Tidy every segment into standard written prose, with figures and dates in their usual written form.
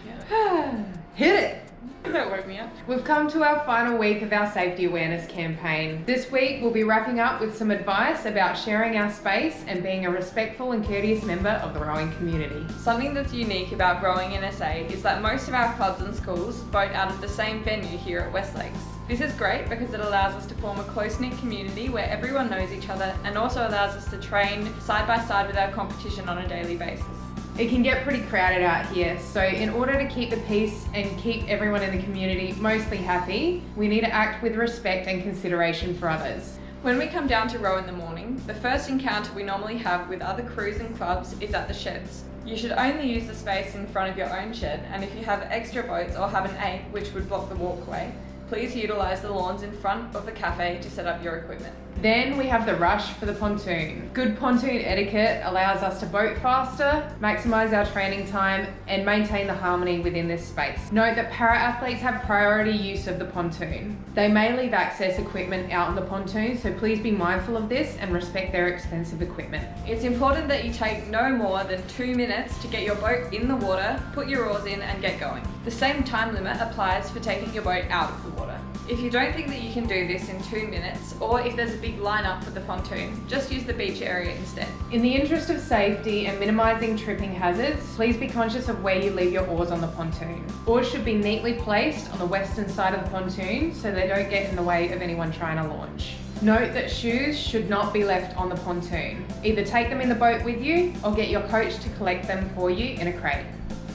Yeah. Hit it! That woke me up. We've come to our final week of our safety awareness campaign. This week we'll be wrapping up with some advice about sharing our space and being a respectful and courteous member of the rowing community. Something that's unique about rowing in SA is that most of our clubs and schools boat out of the same venue here at Westlakes. This is great because it allows us to form a close-knit community where everyone knows each other and also allows us to train side by side with our competition on a daily basis. It can get pretty crowded out here, so in order to keep the peace and keep everyone in the community mostly happy, we need to act with respect and consideration for others. When we come down to row in the morning, the first encounter we normally have with other crews and clubs is at the sheds. You should only use the space in front of your own shed, and if you have extra boats or have an 8 which would block the walkway, please utilise the lawns in front of the cafe to set up your equipment. Then we have the rush for the pontoon. Good pontoon etiquette allows us to boat faster, maximise our training time, and maintain the harmony within this space. Note that para-athletes have priority use of the pontoon. They may leave access equipment out on the pontoon, so please be mindful of this and respect their expensive equipment. It's important that you take no more than 2 minutes to get your boat in the water, put your oars in and get going. The same time limit applies for taking your boat out of the water. If you don't think that you can do this in 2 minutes, or if there's a big lineup with the pontoon, just use the beach area instead. In the interest of safety and minimising tripping hazards, please be conscious of where you leave your oars on the pontoon. Oars should be neatly placed on the western side of the pontoon so they don't get in the way of anyone trying to launch. Note that shoes should not be left on the pontoon. Either take them in the boat with you or get your coach to collect them for you in a crate.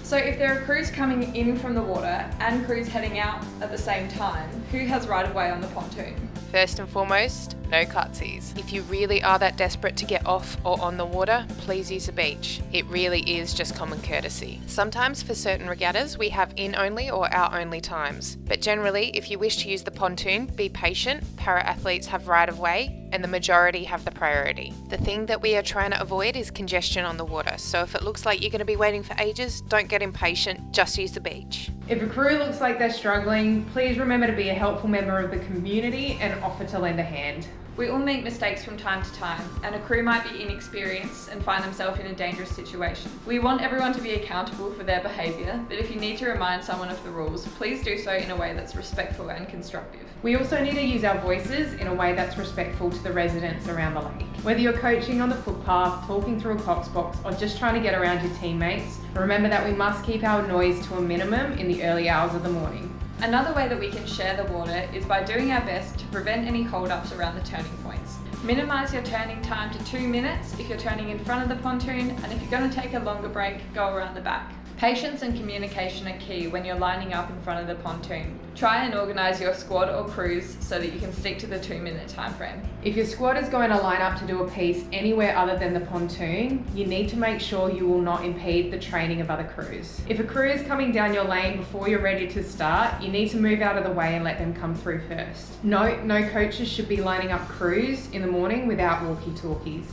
So if there are crews coming in from the water and crews heading out at the same time, who has right of way on the pontoon? First and foremost, no cutsies. If you really are that desperate to get off or on the water, please use the beach. It really is just common courtesy. Sometimes for certain regattas, we have in-only or out-only times. But generally, if you wish to use the pontoon, be patient. Para-athletes have right of way and the majority have the priority. The thing that we are trying to avoid is congestion on the water. So if it looks like you're going to be waiting for ages, don't get impatient, just use the beach. If a crew looks like they're struggling, please remember to be a helpful member of the community and offer to lend a hand. We all make mistakes from time to time, and a crew might be inexperienced and find themselves in a dangerous situation. We want everyone to be accountable for their behaviour, but if you need to remind someone of the rules, please do so in a way that's respectful and constructive. We also need to use our voices in a way that's respectful to the residents around the lake. Whether you're coaching on the footpath, talking through a cox box, or just trying to get around your teammates, remember that we must keep our noise to a minimum in the early hours of the morning. Another way that we can share the water is by doing our best to prevent any hold-ups around the turning points. Minimise your turning time to 2 minutes if you're turning in front of the pontoon, and if you're going to take a longer break, go around the back. Patience and communication are key when you're lining up in front of the pontoon. Try and organise your squad or crews so that you can stick to the 2-minute time frame. If your squad is going to line up to do a piece anywhere other than the pontoon, you need to make sure you will not impede the training of other crews. If a crew is coming down your lane before you're ready to start, you need to move out of the way and let them come through first. Note, no coaches should be lining up crews in the morning without walkie-talkies.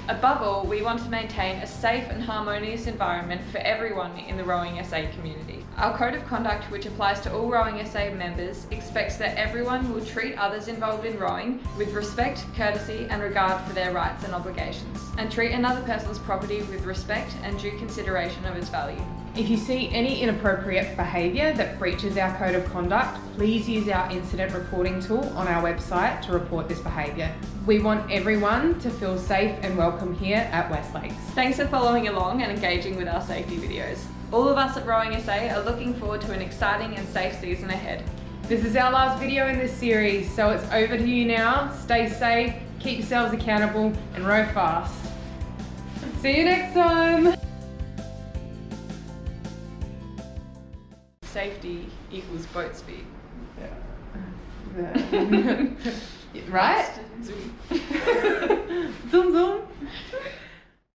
Above all, we want to maintain a safe and harmonious environment for everyone in the Rowing SA community. Our code of conduct, which applies to all Rowing SA members, expects that everyone will treat others involved in rowing with respect, courtesy and regard for their rights and obligations, and treat another person's property with respect and due consideration of its value. If you see any inappropriate behaviour that breaches our code of conduct, please use our incident reporting tool on our website to report this behaviour. We want everyone to feel safe and welcome here at Westlakes. Thanks for following along and engaging with our safety videos. All of us at Rowing SA are looking forward to an exciting and safe season ahead. This is our last video in this series, so it's over to you now. Stay safe, keep yourselves accountable and row fast. See you next time! Safety equals boat speed. Right? Zoom zoom.